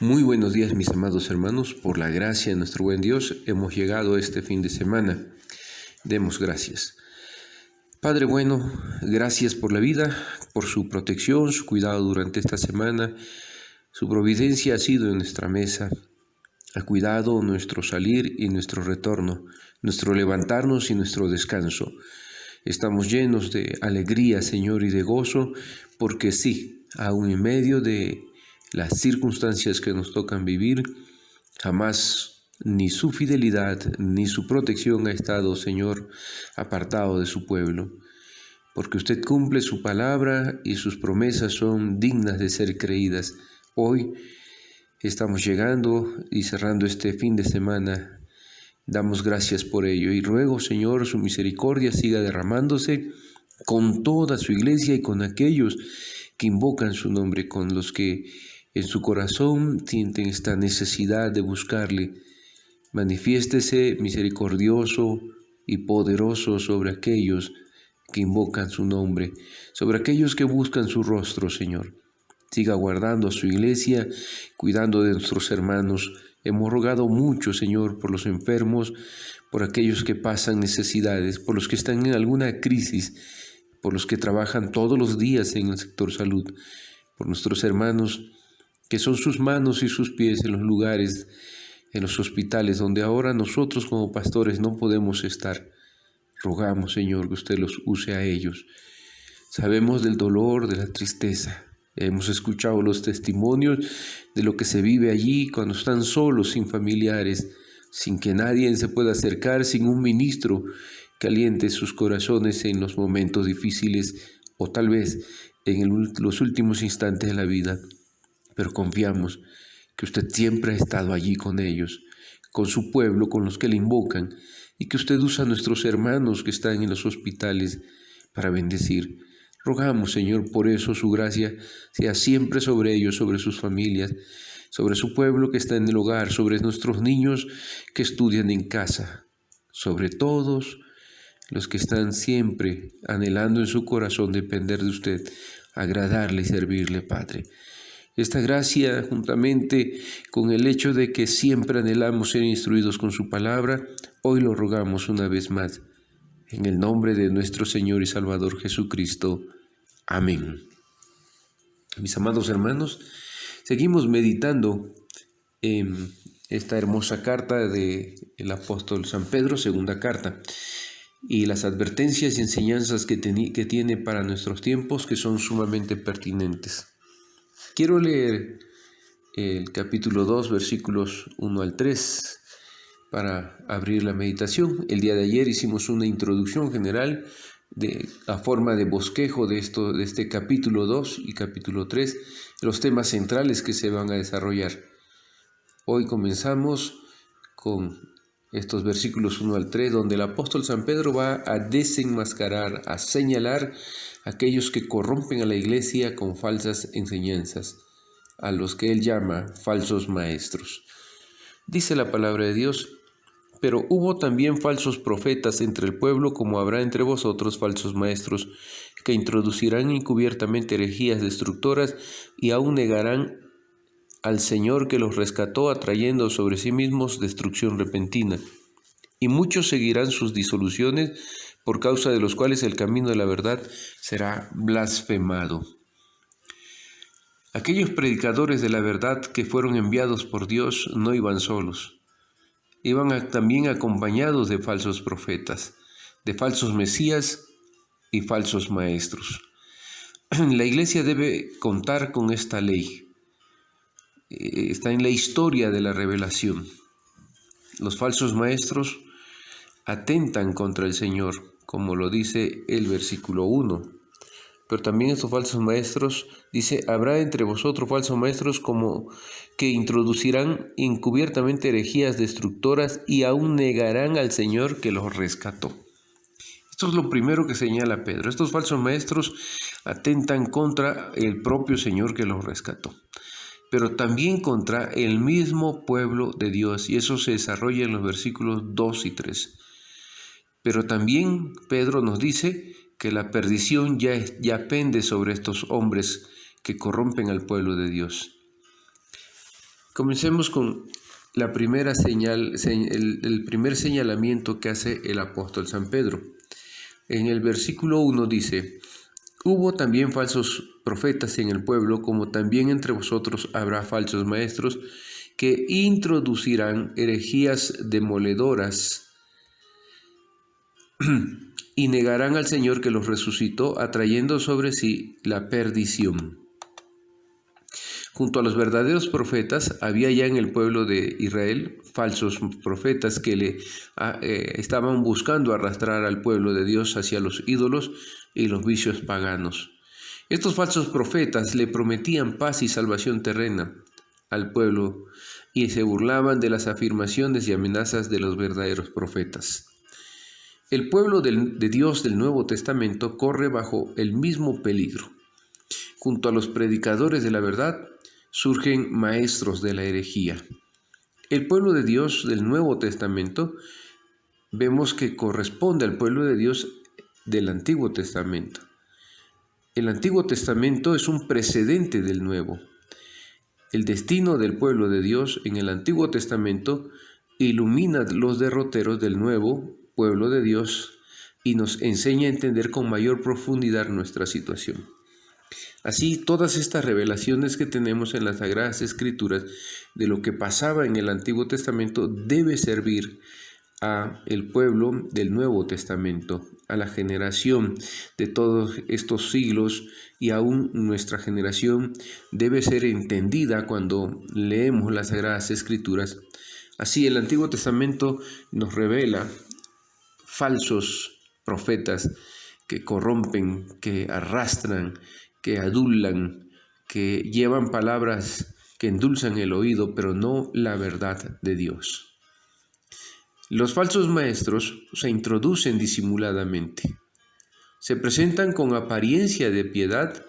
Muy buenos días, mis amados hermanos. Por la gracia de nuestro buen Dios hemos llegado a este fin de semana. Demos gracias. Padre bueno, gracias por la vida, por su protección, su cuidado durante esta semana. Su providencia ha sido en nuestra mesa. Ha cuidado nuestro salir y nuestro retorno, nuestro levantarnos y nuestro descanso. Estamos llenos de alegría, Señor, y de gozo, porque sí, aún en medio de las circunstancias que nos tocan vivir, jamás ni su fidelidad ni su protección ha estado, Señor, apartado de su pueblo. Porque usted cumple su palabra y sus promesas son dignas de ser creídas. Hoy estamos llegando y cerrando este fin de semana. Damos gracias por ello y ruego, Señor, su misericordia siga derramándose con toda su iglesia y con aquellos que invocan su nombre, con los que en su corazón sienten esta necesidad de buscarle. Manifiéstese misericordioso y poderoso sobre aquellos que invocan su nombre, sobre aquellos que buscan su rostro, Señor. Siga guardando a su iglesia, cuidando de nuestros hermanos. Hemos rogado mucho, Señor, por los enfermos, por aquellos que pasan necesidades, por los que están en alguna crisis, por los que trabajan todos los días en el sector salud, por nuestros hermanos que son sus manos y sus pies en los lugares, en los hospitales, donde ahora nosotros como pastores no podemos estar. Rogamos, Señor, que usted los use a ellos. Sabemos del dolor, de la tristeza. Hemos escuchado los testimonios de lo que se vive allí cuando están solos, sin familiares, sin que nadie se pueda acercar, sin un ministro que aliente sus corazones en los momentos difíciles o tal vez en los últimos instantes de la vida. Pero confiamos que usted siempre ha estado allí con ellos, con su pueblo, con los que le invocan, y que usted usa a nuestros hermanos que están en los hospitales para bendecir. Rogamos, Señor, por eso su gracia sea siempre sobre ellos, sobre sus familias, sobre su pueblo que está en el hogar, sobre nuestros niños que estudian en casa, sobre todos los que están siempre anhelando en su corazón depender de usted, agradarle y servirle, Padre. Esta gracia, juntamente con el hecho de que siempre anhelamos ser instruidos con su palabra, hoy lo rogamos una vez más. En el nombre de nuestro Señor y Salvador Jesucristo. Amén. Mis amados hermanos, seguimos meditando en esta hermosa carta del apóstol San Pedro, segunda carta, y las advertencias y enseñanzas que tiene para nuestros tiempos, que son sumamente pertinentes. Quiero leer el capítulo 2, versículos 1 al 3, para abrir la meditación. El día de ayer hicimos una introducción general a forma de bosquejo de este capítulo 2 y capítulo 3, los temas centrales que se van a desarrollar. Hoy comenzamos con estos versículos 1 al 3, donde el apóstol San Pedro va a desenmascarar, a señalar a aquellos que corrompen a la iglesia con falsas enseñanzas, a los que él llama falsos maestros. Dice la palabra de Dios: pero hubo también falsos profetas entre el pueblo, como habrá entre vosotros falsos maestros, que introducirán encubiertamente herejías destructoras y aún negarán al Señor que los rescató, atrayendo sobre sí mismos destrucción repentina. Y muchos seguirán sus disoluciones, por causa de los cuales el camino de la verdad será blasfemado. Aquellos predicadores de la verdad que fueron enviados por Dios no iban solos. Iban también acompañados de falsos profetas, de falsos mesías y falsos maestros. La iglesia debe contar con esta ley. Está en la historia de la revelación. Los falsos maestros atentan contra el Señor, como lo dice el versículo 1. Pero también estos falsos maestros, dice, habrá entre vosotros falsos maestros como que introducirán encubiertamente herejías destructoras y aún negarán al Señor que los rescató. Esto es lo primero que señala Pedro. Estos falsos maestros atentan contra el propio Señor que los rescató, pero también contra el mismo pueblo de Dios, y eso se desarrolla en los versículos 2 y 3. Pero también Pedro nos dice que la perdición ya pende sobre estos hombres que corrompen al pueblo de Dios. Comencemos con la primera el primer señalamiento que hace el apóstol San Pedro. En el versículo 1 dice: hubo también falsos profetas en el pueblo, como también entre vosotros habrá falsos maestros que introducirán herejías demoledoras y negarán al Señor que los resucitó, atrayendo sobre sí la perdición. Junto a los verdaderos profetas había ya en el pueblo de Israel falsos profetas que estaban buscando arrastrar al pueblo de Dios hacia los ídolos y los vicios paganos. Estos falsos profetas le prometían paz y salvación terrena al pueblo y se burlaban de las afirmaciones y amenazas de los verdaderos profetas. El pueblo de Dios del Nuevo Testamento corre bajo el mismo peligro. Junto a los predicadores de la verdad surgen maestros de la herejía. El pueblo de Dios del Nuevo Testamento vemos que corresponde al pueblo de Dios del Antiguo Testamento. El Antiguo Testamento es un precedente del Nuevo. El destino del pueblo de Dios en el Antiguo Testamento ilumina los derroteros del nuevo pueblo de Dios y nos enseña a entender con mayor profundidad nuestra situación. Así, todas estas revelaciones que tenemos en las Sagradas Escrituras de lo que pasaba en el Antiguo Testamento debe servir a el pueblo del Nuevo Testamento, a la generación de todos estos siglos, y aún nuestra generación debe ser entendida cuando leemos las Sagradas Escrituras. Así, el Antiguo Testamento nos revela falsos profetas que corrompen, que arrastran, que adulan, que llevan palabras que endulzan el oído, pero no la verdad de Dios. Los falsos maestros se introducen disimuladamente, se presentan con apariencia de piedad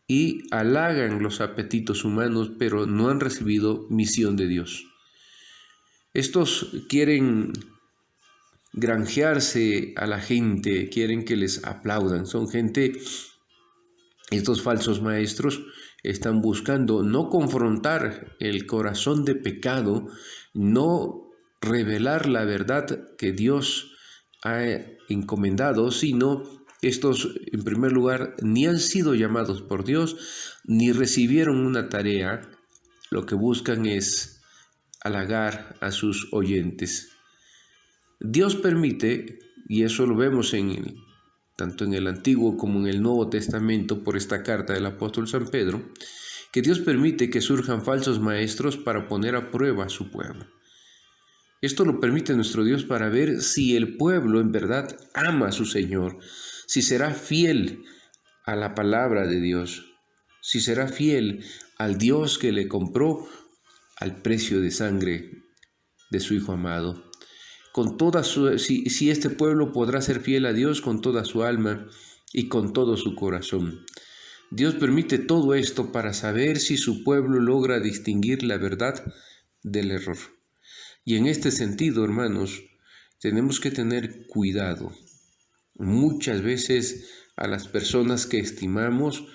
y halagan los apetitos humanos, pero no han recibido misión de Dios. Estos quieren granjearse a la gente, quieren que les aplaudan. Estos falsos maestros están buscando no confrontar el corazón de pecado, no revelar la verdad que Dios ha encomendado, sino estos, en primer lugar, ni han sido llamados por Dios, ni recibieron una tarea. Lo que buscan es halagar a sus oyentes. Dios permite, y eso lo vemos tanto en el Antiguo como en el Nuevo Testamento por esta carta del apóstol San Pedro, que Dios permite que surjan falsos maestros para poner a prueba a su pueblo. Esto lo permite nuestro Dios para ver si el pueblo en verdad ama a su Señor, si será fiel a la palabra de Dios, si será fiel al Dios que le compró al precio de sangre de su Hijo amado. Si este pueblo podrá ser fiel a Dios con toda su alma y con todo su corazón. Dios permite todo esto para saber si su pueblo logra distinguir la verdad del error. Y en este sentido, hermanos, tenemos que tener cuidado. Muchas veces a las personas que estimamos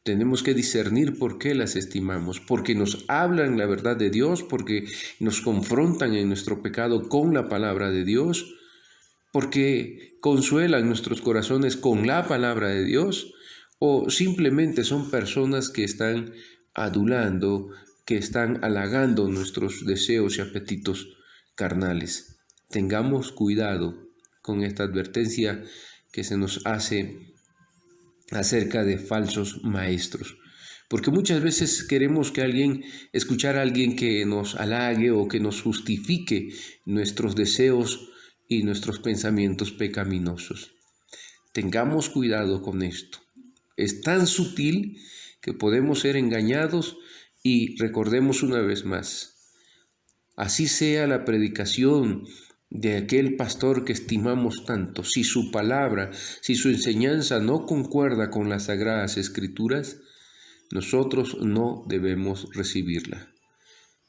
tenemos que discernir por qué las estimamos, porque nos hablan la verdad de Dios, porque nos confrontan en nuestro pecado con la palabra de Dios, porque consuelan nuestros corazones con la palabra de Dios, o simplemente son personas que están adulando, que están halagando nuestros deseos y apetitos carnales. Tengamos cuidado con esta advertencia que se nos hace acerca de falsos maestros, porque muchas veces queremos escuchar a alguien que nos halague o que nos justifique nuestros deseos y nuestros pensamientos pecaminosos. Tengamos cuidado con esto. Es tan sutil que podemos ser engañados, y recordemos una vez más, así sea la predicación de aquel pastor que estimamos tanto, si su palabra, si su enseñanza no concuerda con las Sagradas Escrituras, nosotros no debemos recibirla.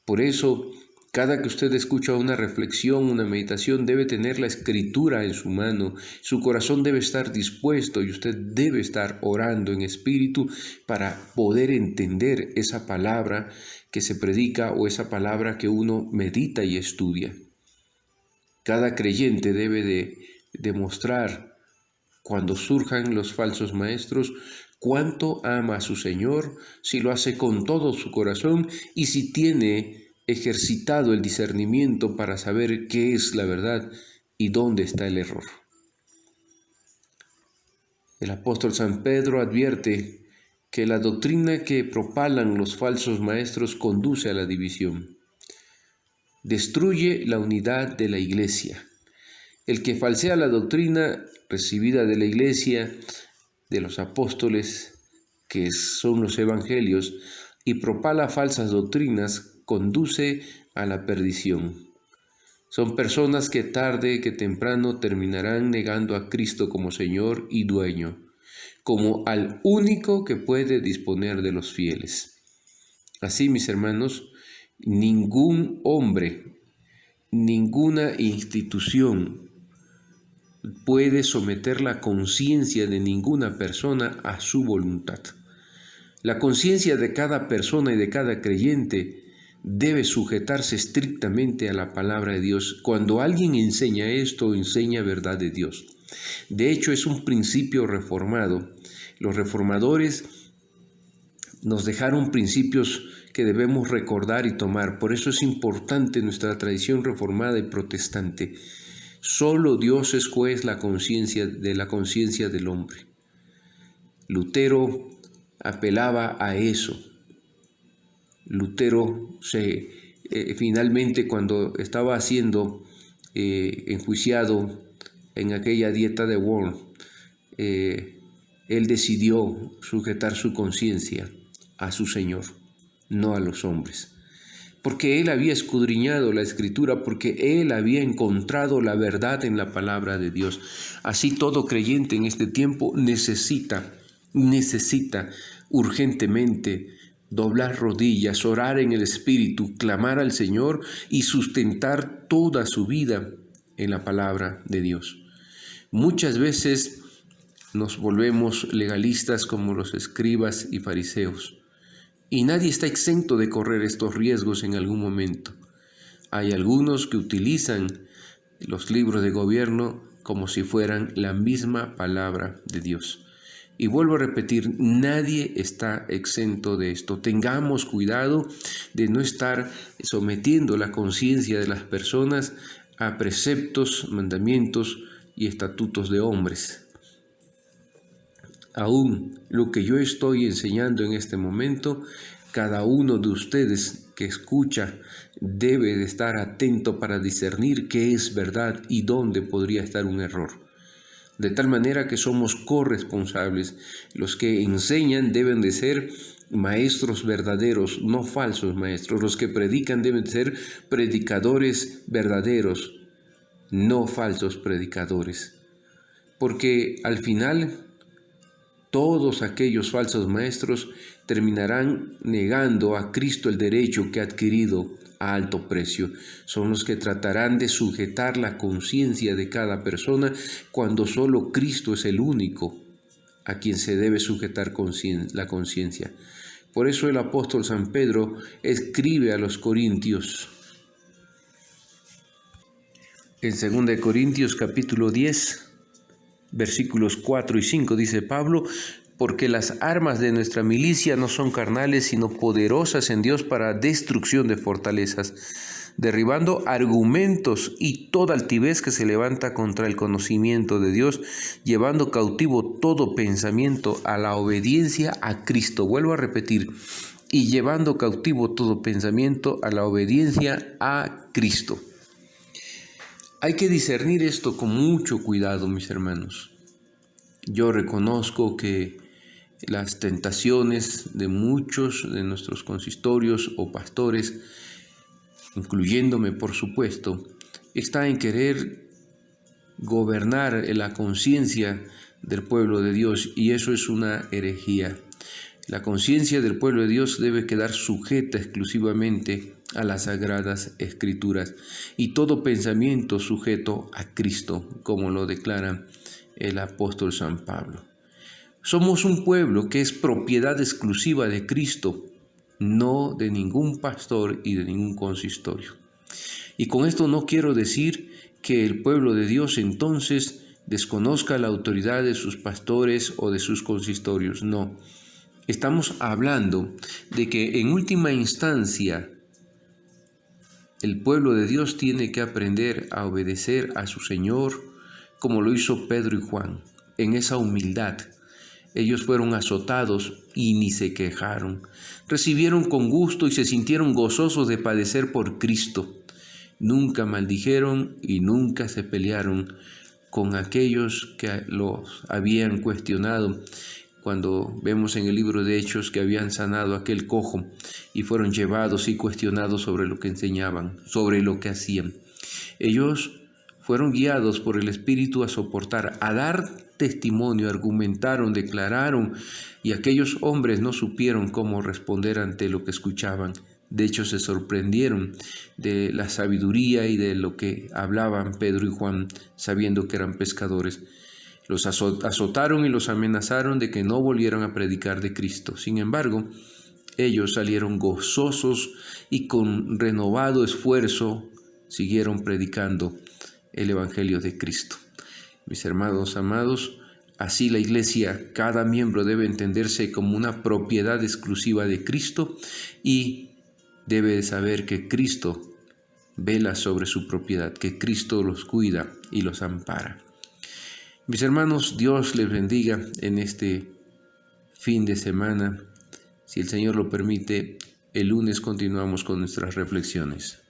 Por eso Cada que usted escucha una reflexión, una meditación, debe tener la escritura en su mano. Su corazón debe estar dispuesto y usted debe estar orando en espíritu para poder entender esa palabra que se predica o esa palabra que uno medita y estudia. Cada creyente debe de demostrar, cuando surjan los falsos maestros, cuánto ama a su Señor, si lo hace con todo su corazón y si tiene ejercitado el discernimiento para saber qué es la verdad y dónde está el error. El apóstol San Pedro advierte que la doctrina que propalan los falsos maestros conduce a la división. Destruye la unidad de la Iglesia. El que falsea la doctrina recibida de la Iglesia, de los apóstoles, que son los evangelios, y propala falsas doctrinas, conduce a la perdición. Son personas que tarde que temprano terminarán negando a Cristo como Señor y Dueño, como al único que puede disponer de los fieles. Así, mis hermanos, ningún hombre, ninguna institución puede someter la conciencia de ninguna persona a su voluntad. La conciencia de cada persona y de cada creyente debe sujetarse estrictamente a la palabra de Dios. Cuando alguien enseña esto, enseña verdad de Dios. De hecho, es un principio reformado. Los reformadores nos dejaron principios que debemos recordar y tomar. Por eso es importante nuestra tradición reformada y protestante. Solo Dios es juez de la conciencia del hombre. Lutero apelaba a eso. Lutero finalmente, cuando estaba siendo enjuiciado en aquella dieta de Worms, él decidió sujetar su conciencia a su Señor, no a los hombres. Porque él había escudriñado la Escritura, porque él había encontrado la verdad en la palabra de Dios. Así todo creyente en este tiempo necesita urgentemente doblar rodillas, orar en el Espíritu, clamar al Señor y sustentar toda su vida en la palabra de Dios. Muchas veces nos volvemos legalistas como los escribas y fariseos, y nadie está exento de correr estos riesgos en algún momento. Hay algunos que utilizan los libros de gobierno como si fueran la misma palabra de Dios. Y vuelvo a repetir, nadie está exento de esto. Tengamos cuidado de no estar sometiendo la conciencia de las personas a preceptos, mandamientos y estatutos de hombres. Aún lo que yo estoy enseñando en este momento, cada uno de ustedes que escucha debe de estar atento para discernir qué es verdad y dónde podría estar un error. De tal manera que somos corresponsables. Los que enseñan deben de ser maestros verdaderos, no falsos maestros. Los que predican deben de ser predicadores verdaderos, no falsos predicadores. Porque al final todos aquellos falsos maestros terminarán negando a Cristo el derecho que ha adquirido a alto precio. Son los que tratarán de sujetar la conciencia de cada persona cuando solo Cristo es el único a quien se debe sujetar la conciencia. Por eso el apóstol San Pedro escribe a los Corintios. En 2 Corintios capítulo 10, versículos 4 y 5 dice Pablo: porque las armas de nuestra milicia no son carnales, sino poderosas en Dios para destrucción de fortalezas, derribando argumentos y toda altivez que se levanta contra el conocimiento de Dios, llevando cautivo todo pensamiento a la obediencia a Cristo. Vuelvo a repetir, y llevando cautivo todo pensamiento a la obediencia a Cristo. Hay que discernir esto con mucho cuidado, mis hermanos. Yo reconozco que las tentaciones de muchos de nuestros consistorios o pastores, incluyéndome por supuesto, está en querer gobernar la conciencia del pueblo de Dios, y eso es una herejía. La conciencia del pueblo de Dios debe quedar sujeta exclusivamente a las sagradas escrituras y todo pensamiento sujeto a Cristo, como lo declara el apóstol San Pablo. Somos un pueblo que es propiedad exclusiva de Cristo, no de ningún pastor y de ningún consistorio. Y con esto no quiero decir que el pueblo de Dios entonces desconozca la autoridad de sus pastores o de sus consistorios. No, estamos hablando de que en última instancia el pueblo de Dios tiene que aprender a obedecer a su Señor como lo hizo Pedro y Juan, en esa humildad. Ellos fueron azotados y ni se quejaron. Recibieron con gusto y se sintieron gozosos de padecer por Cristo. Nunca maldijeron y nunca se pelearon con aquellos que los habían cuestionado. Cuando vemos en el libro de Hechos que habían sanado a aquel cojo y fueron llevados y cuestionados sobre lo que enseñaban, sobre lo que hacían. Ellos fueron guiados por el Espíritu a soportar, a dar testimonio, argumentaron, declararon, y aquellos hombres no supieron cómo responder ante lo que escuchaban. De hecho, se sorprendieron de la sabiduría y de lo que hablaban Pedro y Juan, sabiendo que eran pescadores. Los azotaron y los amenazaron de que no volvieran a predicar de Cristo. Sin embargo, ellos salieron gozosos y con renovado esfuerzo siguieron predicando el Evangelio de Cristo. Mis hermanos amados, así la Iglesia, cada miembro debe entenderse como una propiedad exclusiva de Cristo y debe saber que Cristo vela sobre su propiedad, que Cristo los cuida y los ampara. Mis hermanos, Dios les bendiga en este fin de semana. Si el Señor lo permite, el lunes continuamos con nuestras reflexiones.